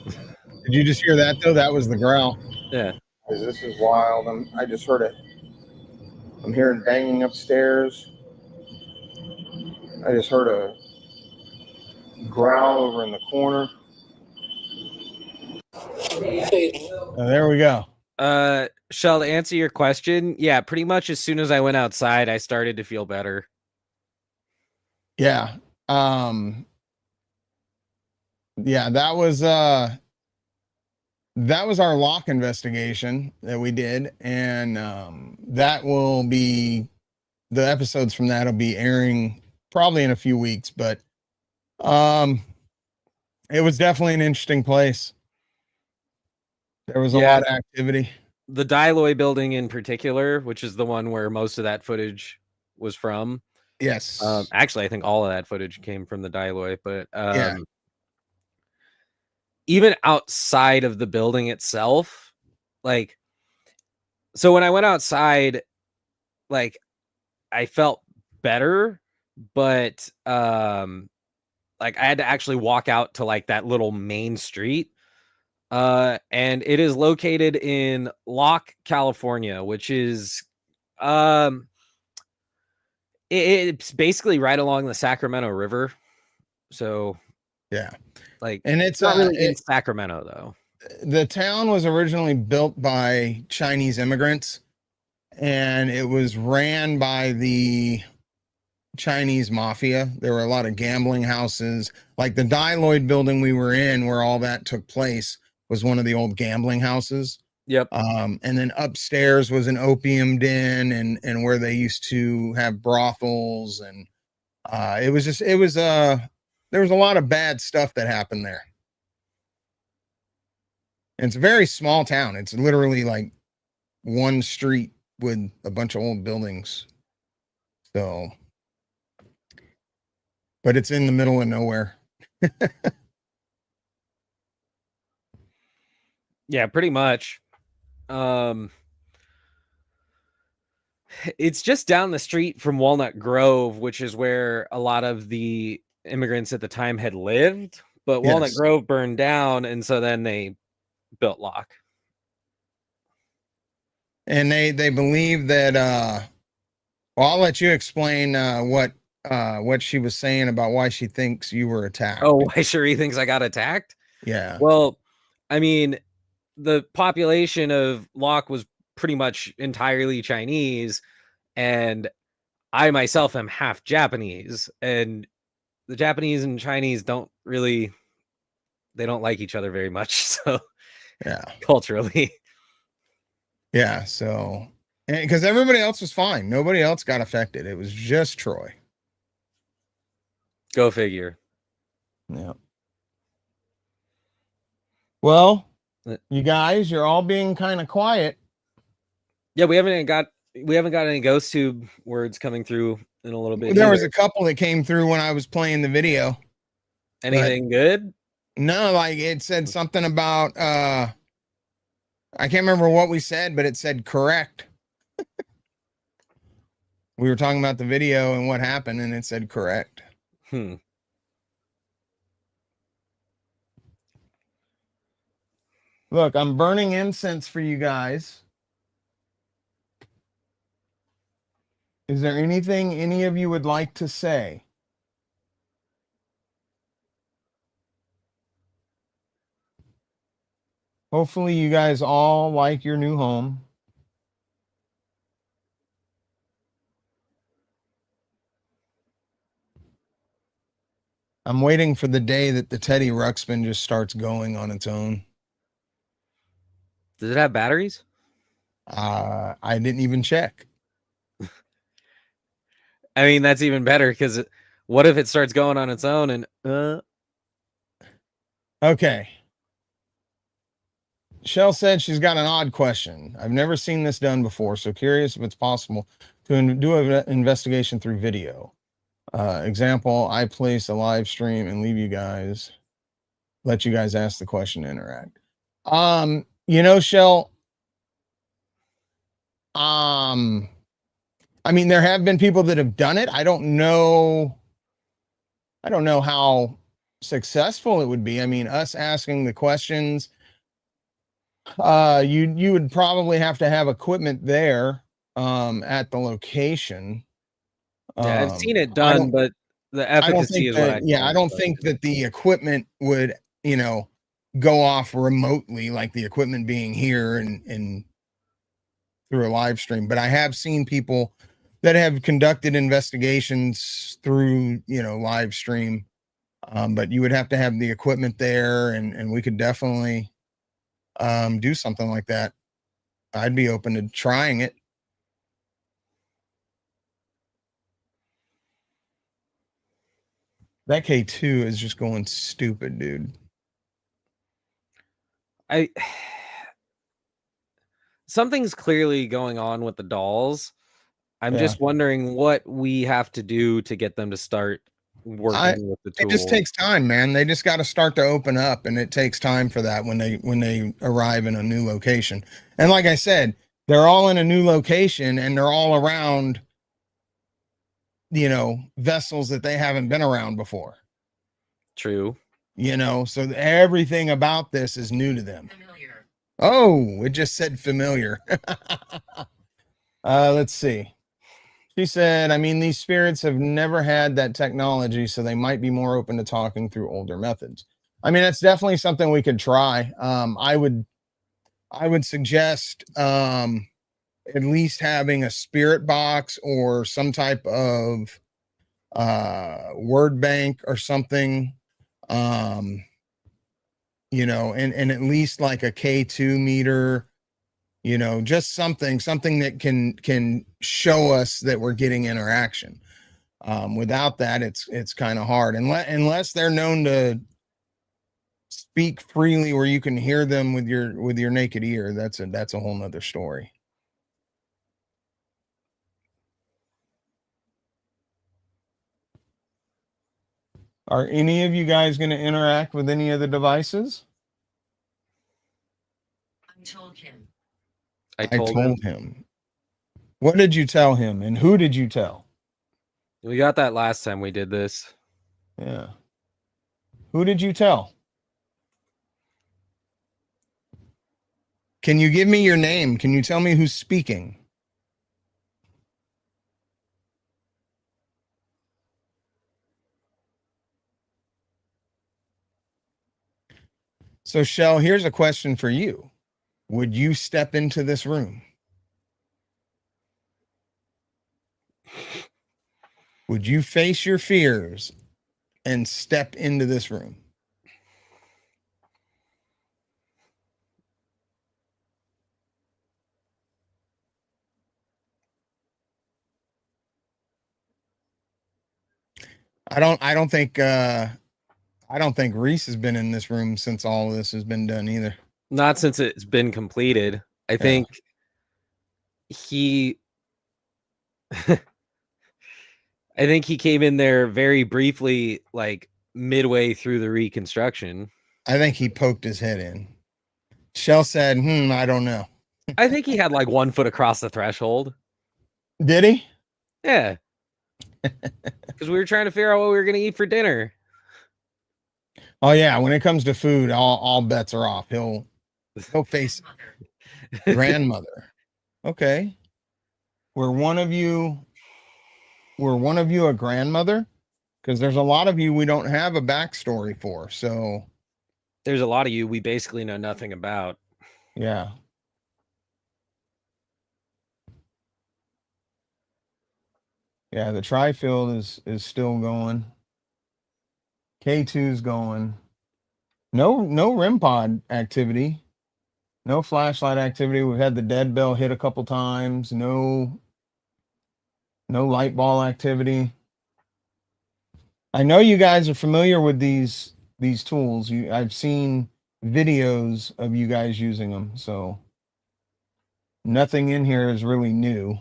Did you just hear that though? That was the growl. Yeah. This is wild. I just heard it. I'm hearing banging upstairs. I just heard a growl over in the corner. There we go. Shell, to answer your question, yeah, pretty much as soon as I went outside, I started to feel better. Yeah. Yeah, that was our lock investigation that we did, and that will be the episodes from that will be airing probably in a few weeks, but it was definitely an interesting place. There was a lot of activity. The Dialoy building in particular, which is the one where most of that footage was from. Yes. Actually, I think all of that footage came from the Dialoy, but Yeah. even outside of the building itself, like, so when I went outside, like, I felt better, but like I had to actually walk out to like that little main street. And it is located in Locke, California, which is it's basically right along the Sacramento River. So yeah, like, and it's not really in Sacramento though. The town was originally built by Chinese immigrants, and it was ran by the Chinese mafia. There were a lot of gambling houses, like the Dialoy building we were in, where all that took place, was one of the old gambling houses. Yep. And then upstairs was an opium den, and where they used to have brothels, and there was a lot of bad stuff that happened there. And it's a very small town. It's literally like one street with a bunch of old buildings. So, but it's in the middle of nowhere. Yeah, pretty much. It's just down the street from Walnut Grove, which is where a lot of the immigrants at the time had lived, but Walnut Grove burned down, and so then they built Locke. And they believe that well, I'll let you explain what she was saying about why she thinks you were attacked. Oh, why Cherie thinks I got attacked? Yeah. Well, I mean, the population of Locke was pretty much entirely Chinese, and I myself am half Japanese, and the Japanese and Chinese don't like each other very much. So yeah, culturally. Yeah. So, because everybody else was fine. Nobody else got affected. It was just Troy. Go figure. Yeah. Well, Uh, you guys, you're all being kind of quiet. Yeah, we haven't got any ghost tube words coming through in a little bit. There was either. a couple that came through when I was playing the video. Anything good? No, like it said something about I can't remember what we said, but it said correct. We were talking about the video and what happened, and it said correct. Look, I'm burning incense for you guys. Is there anything any of you would like to say? Hopefully you guys all like your new home. I'm waiting for the day that the Teddy Ruxpin just starts going on its own. Does it have batteries? I didn't even check. I mean, that's even better because what if it starts going on its own and Okay. Shell said she's got an odd question. I've never seen this done before, so curious if it's possible to do an investigation through video. Example, I place a live stream and leave you guys, let you guys ask the question and interact. Shell, I mean, there have been people that have done it. I don't know how successful it would be. I mean, us asking the questions, you would probably have to have equipment there at the location. yeah, I've seen it I done, don't but the I don't efficacy think is what that I I don't think that the equipment would, go off remotely, like the equipment being here and through a live stream. But I have seen people that have conducted investigations through, live stream. But you would have to have the equipment there, and we could definitely do something like that. I'd be open to trying it. That K2 is just going stupid, dude. Something's clearly going on with the dolls. I'm Yeah. just wondering what we have to do to get them to start working with the tool. It just takes time, man. They just got to start to open up, and it takes time for that when they arrive in a new location. And like I said, they're all in a new location, and they're all around, vessels that they haven't been around before. True. So everything about this is new to them. Familiar. Oh, it just said familiar. Let's see. She said, I mean, these spirits have never had that technology, so they might be more open to talking through older methods. I mean, that's definitely something we could try. I would suggest at least having a spirit box or some type of word bank or something. And at least like a K2 meter. Just something that can show us that we're getting interaction. Without that, it's kind of hard unless they're known to speak freely where you can hear them with your naked ear. That's a whole nother story. Are any of you guys going to interact with any of the devices? I told him. I told him. What did you tell him, and who did you tell? We got that last time we did this. Yeah. Who did you tell? Can you give me your name? Can you tell me who's speaking? So, Shell, here's a question for you. Would you step into this room? Would you face your fears and step into this room? I don't think I don't think Reese has been in this room since all of this has been done either. Not since it's been completed. I think he I think he came in there very briefly, like midway through the reconstruction. I think he poked his head in. Shell said, I don't know. I think he had like 1 foot across the threshold. Did he? Yeah. Because we were trying to figure out what we were going to eat for dinner. Oh yeah, when it comes to food, all bets are off. He'll face grandmother. Okay. Were one of you a grandmother? Because there's a lot of you we don't have a backstory for. So There's a lot of you we basically know nothing about. yeah. Yeah, the tri-field is still going. K2's going. No REM pod activity. No flashlight activity. We've had the dead bell hit a couple times. No light ball activity. I know you guys are familiar with these tools. I've seen videos of you guys using them, so nothing in here is really new.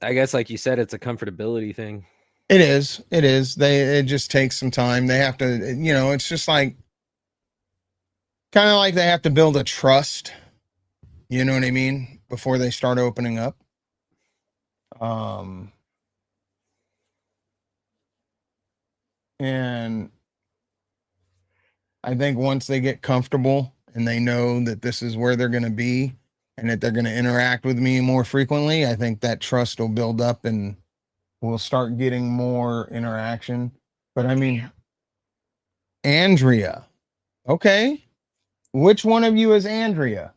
I guess, like you said, it's a comfortability thing. It is. It just takes some time. They have to, it's just like kind of like they have to build a trust. You know what I mean? Before they start opening up. And I think once they get comfortable and they know that this is where they're going to be and that they're going to interact with me more frequently, I think that trust will build up and we'll start getting more interaction. But I mean, Andrea. Okay. Which one of you is Andrea?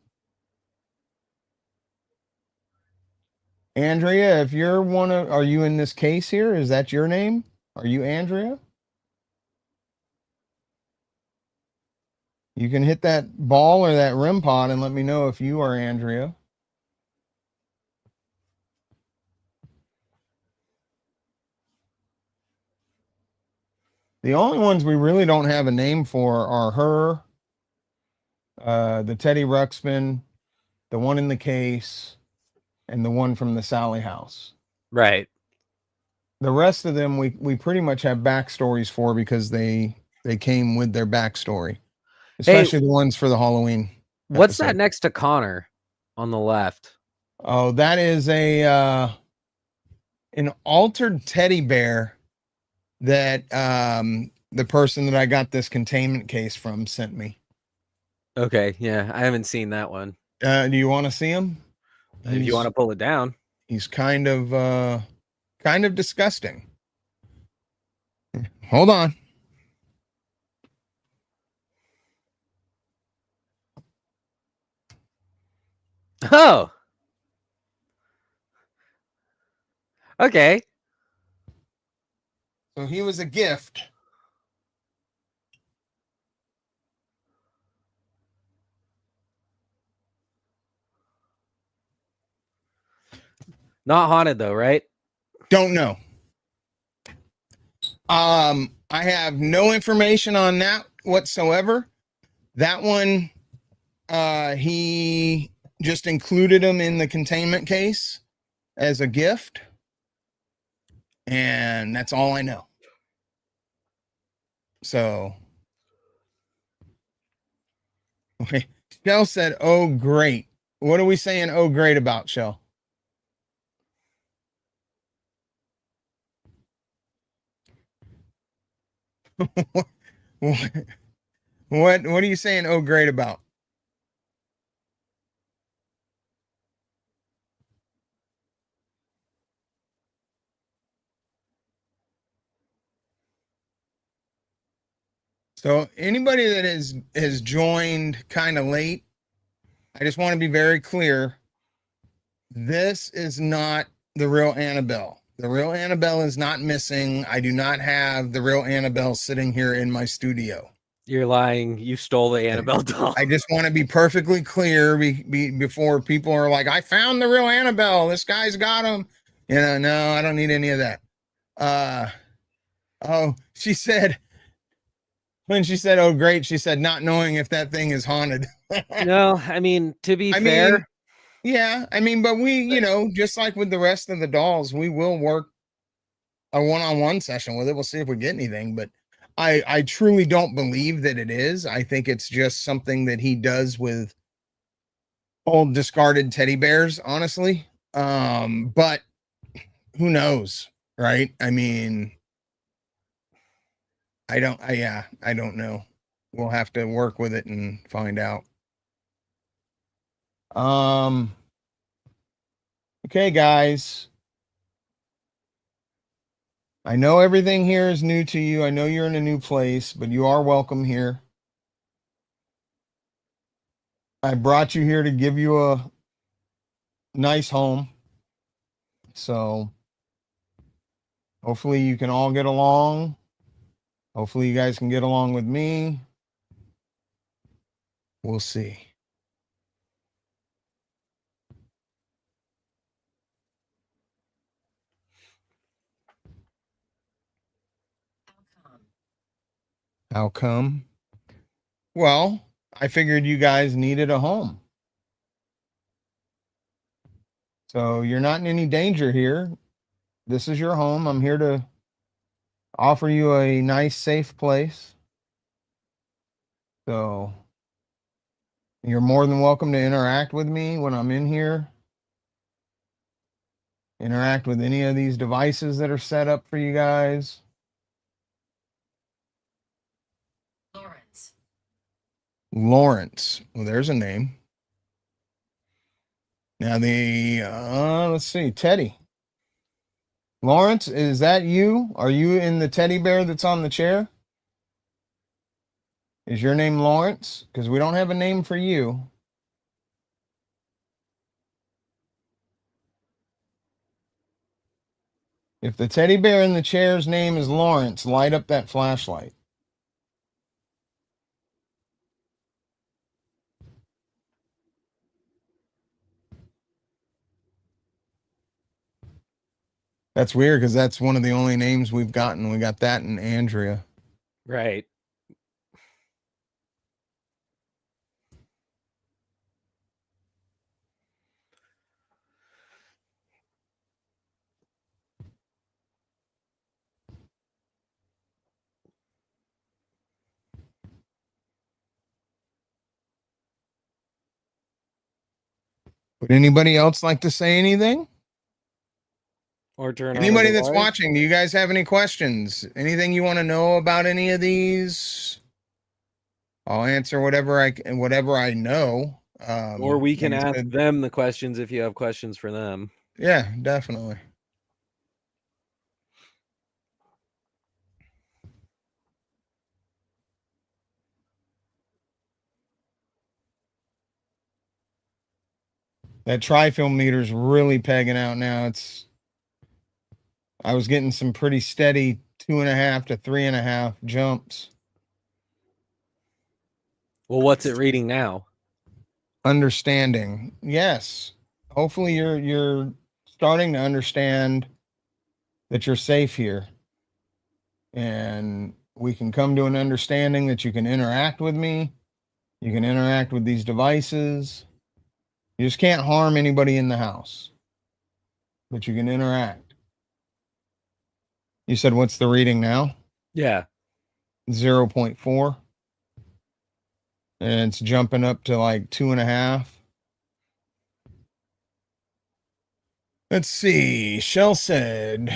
Andrea, if you're are you in this case here? Is that your name? Are you Andrea? You can hit that ball or that REM pod and let me know if you are Andrea. The only ones we really don't have a name for are her, the Teddy Ruxpin, the one in the case, and the one from the Sally house. Right. The rest of them we pretty much have backstories for because they came with their backstory, especially the ones for the Halloween. What's that next to Connor on the left? Oh, that is an altered teddy bear that the person that I got this containment case from sent me. Okay, yeah, I haven't seen that one. Do you want to see him? If you want to pull it down. He's kind of disgusting. Hold on. Oh. Okay. So he was a gift. Not haunted though, right? Don't know. I have no information on that whatsoever. That one, he just included him in the containment case as a gift. And that's all I know. So, okay. Shell said, oh, great. What are we saying, oh, great about, Shell? What are you saying, oh, great about? So anybody that has joined kind of late, I just want to be very clear. This is not the real Annabelle. The real Annabelle is not missing. I do not have the real Annabelle sitting here in my studio. You're lying. You stole the Annabelle doll. I just want to be perfectly clear before people are like, I found the real Annabelle. This guy's got him. No, I don't need any of that. Oh, she said, When she said, "Oh, great," she said, not knowing if that thing is haunted. No, I mean, to be I fair, mean, yeah, I mean, but we, just like with the rest of the dolls, we will work a one-on-one session with it. We'll see if we get anything, but I truly don't believe that it is. I think it's just something that he does with old discarded teddy bears, honestly. But who knows, right? I mean, I don't know. We'll have to work with it and find out. Okay, guys. I know everything here is new to you. I know you're in a new place, but you are welcome here. I brought you here to give you a nice home. So hopefully you can all get along. Hopefully you guys can get along with me. We'll see. How come? Well, I figured you guys needed a home. So you're not in any danger here. This is your home. I'm here to offer you a nice, safe place. So you're more than welcome to interact with me when I'm in here. Interact with any of these devices that are set up for you guys. Lawrence. Well, there's a name. Now let's see, Teddy. Lawrence, is that you? Are you in the teddy bear that's on the chair? Is your name Lawrence? Because we don't have a name for you. If the teddy bear in the chair's name is Lawrence, light up that flashlight. That's weird because that's one of the only names we've gotten. We got that and Andrea. right. Would anybody else like to say anything? Or turn Anybody on the that's light. watching, do you guys have any questions? Anything you want to know about any of these? I'll answer whatever I know. Or we can like I ask said, them the questions if you have questions for them. yeah, definitely. That trifilm meter's really pegging out now. I was getting some pretty steady 2.5 to 3.5 jumps. Well, what's it reading now? Understanding. Yes. Hopefully you're starting to understand that you're safe here. And we can come to an understanding that you can interact with me. You can interact with these devices. You just can't harm anybody in the house. But you can interact. You said what's the reading now? Yeah. 0.4. And it's jumping up to like 2.5. Let's see. Shell said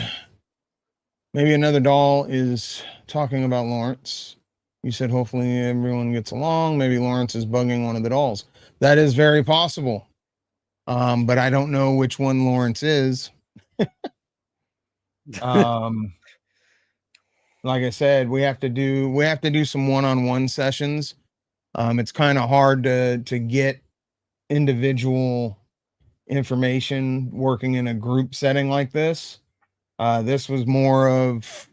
maybe another doll is talking about Lawrence. You said hopefully everyone gets along. Maybe Lawrence is bugging one of the dolls. That is very possible. But I don't know which one Lawrence is. Like I said, we have to do some one-on-one sessions. It's kind of hard to get individual information working in a group setting like this. This was more of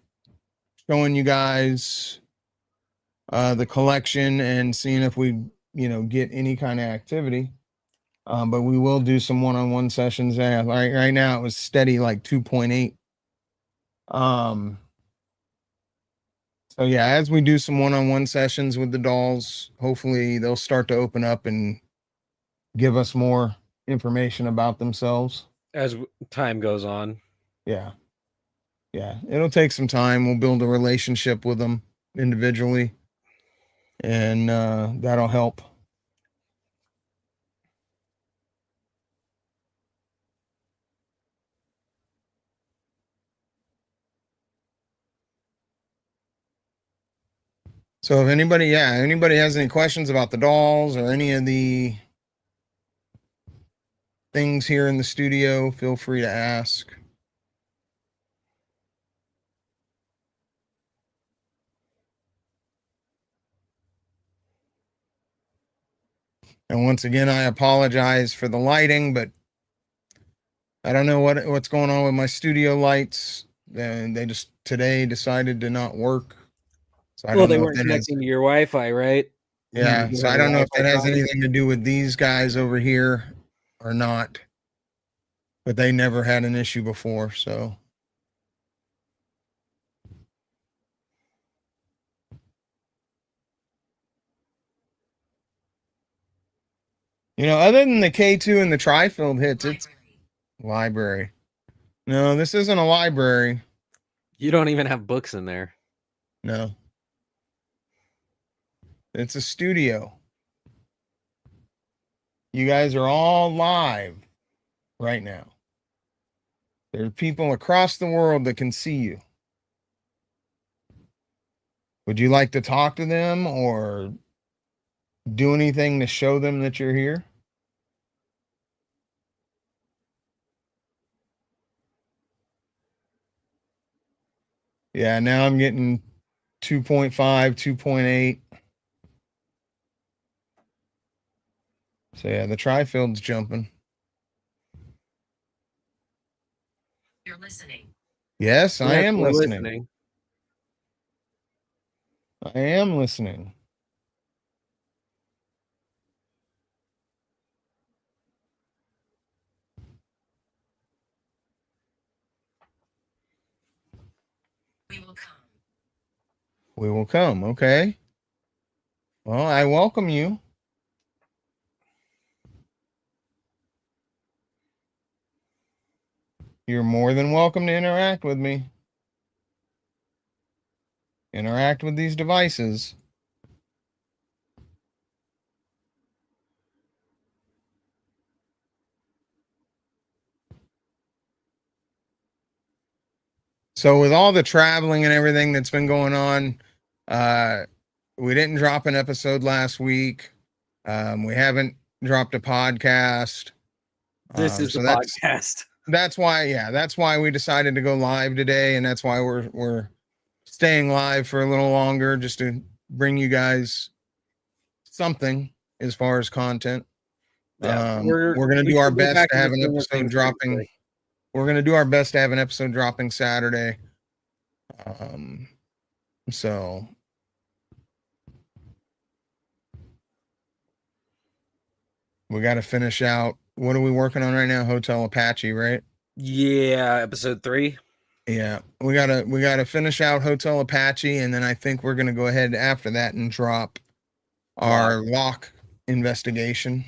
showing you guys the collection and seeing if we, get any kind of activity. But we will do some one-on-one sessions. Yeah, right now it was steady like 2.8. So yeah, as we do some one-on-one sessions with the dolls, hopefully they'll start to open up and give us more information about themselves. As time goes on. Yeah. Yeah. It'll take some time. We'll build a relationship with them individually, and that'll help. So if anybody has any questions about the dolls or any of the things here in the studio, feel free to ask. And once again, I apologize for the lighting, but I don't know what's going on with my studio lights. They just today decided to not work. So I Well, don't they know if weren't that has, connecting to your Wi-Fi, right? yeah. You So have I a don't know if Wi-Fi that has problem? anything to do with these guys over here or not. But they never had an issue before, so. Other than the K2 and the Trifield hits, it's library. No, this isn't a library. You don't even have books in there. No. It's a studio. You guys are all live right now. There are people across the world that can see you. Would you like to talk to them or do anything to show them that you're here? Yeah, now I'm getting 2.5, 2.8. So yeah, the Trifield's jumping. You're listening. Yes, I Yes, am we're listening. I am listening. We will come. We will come. Okay. Well, I welcome you. You're more than welcome to interact with me. Interact with these devices. So with all the traveling and everything that's been going on, we didn't drop an episode last week. We haven't dropped a podcast. This is So the podcast. that's why we decided to go live today, and that's why we're staying live for a little longer, just to bring you guys something as far as content. Yeah, We're gonna we do our should go best back to to have the an swing of episode things pretty dropping. quick. We're gonna do our best to have an episode dropping Saturday. So we got to finish out. What are we working on right now? Hotel Apache, right? Yeah, episode 3. Yeah, we gotta finish out Hotel Apache, and then I think we're gonna go ahead after that and drop our lock investigation.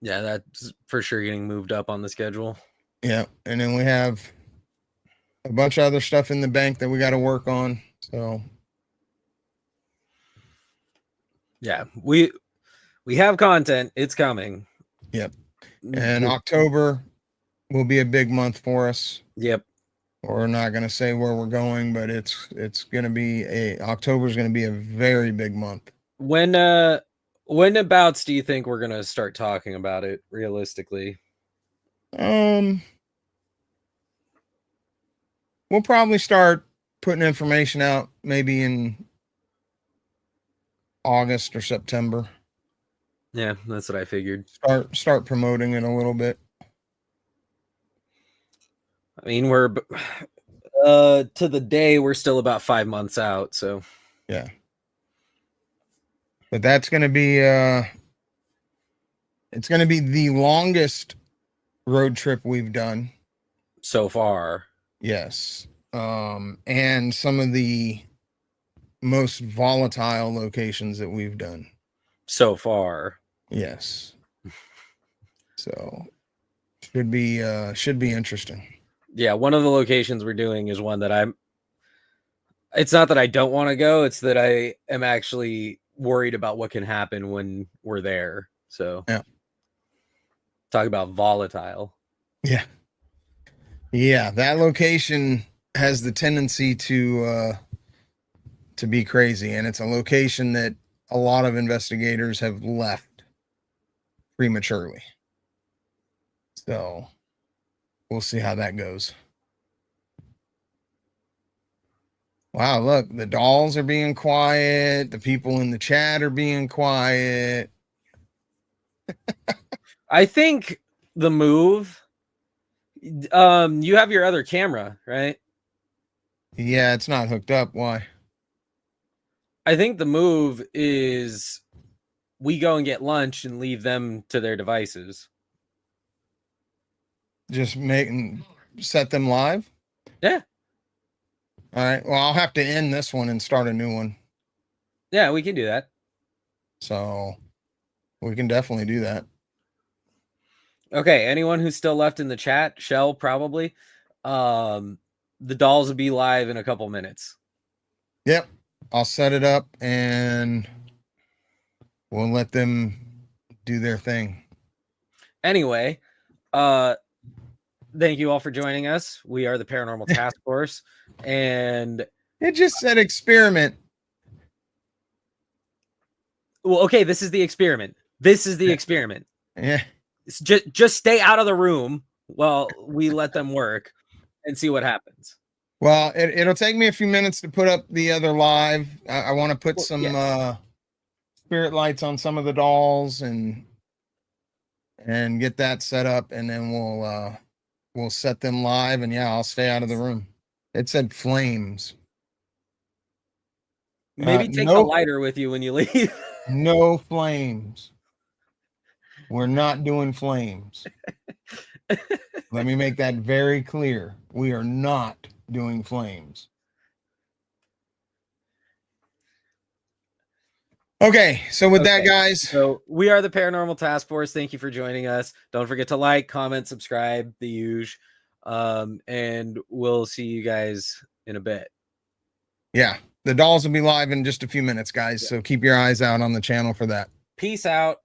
Yeah, that's for sure getting moved up on the schedule. Yeah, and then we have a bunch of other stuff in the bank that we got to work on. So Yeah, we have content. It's coming. yep, and October will be a big month for us. Yep. We're not going to say where we're going, but it's going to be October is going to be a very big month. Whenabouts do you think we're gonna start talking about it realistically? We'll probably start putting information out maybe in August or September. Yeah, that's what I figured. Start promoting it a little bit. I mean, we're to the day we're still about 5 months out, so yeah. But that's going to be it's going to be the longest road trip we've done so far. Yes. And some of the most volatile locations that we've done so far. Yes. So should be interesting. Yeah, one of the locations we're doing is one that it's not that I don't want to go, it's that I am actually worried about what can happen when we're there. So yeah. Talk about volatile. Yeah. Yeah, that location has the tendency to be crazy, and it's a location that a lot of investigators have left prematurely. So we'll see how that goes. Wow, look, the dolls are being quiet. The people in the chat are being quiet. I think the move, you have your other camera, right? Yeah, it's not hooked up. Why? I think the move is we go and get lunch and leave them to their devices. Just set them live? Yeah. All right. Well, I'll have to end this one and start a new one. Yeah, we can do that. So we can definitely do that. Okay, anyone who's still left in the chat, Shell probably. The dolls will be live in a couple minutes. Yep. I'll set it up and we'll let them do their thing. Anyway, thank you all for joining us. We are the Paranormal Task Force, and it just said experiment. Well, okay, this is the experiment. This is the experiment. Yeah. It's just stay out of the room while we let them work and see what happens. Well, it'll take me a few minutes to put up the other live. I want to put some spirit lights on some of the dolls and get that set up, and then we'll set them live. And yeah, I'll stay out of the room. It said flames. Maybe take the lighter with you when you leave. No flames. We're not doing flames. Let me make that very clear. We are not doing flames. Okay, so with that, guys. So we are the Paranormal Task Force. Thank you for joining us. Don't forget to like, comment, subscribe, the usual. And we'll see you guys in a bit. Yeah, the dolls will be live in just a few minutes, guys. So keep your eyes out on the channel for that. Peace out.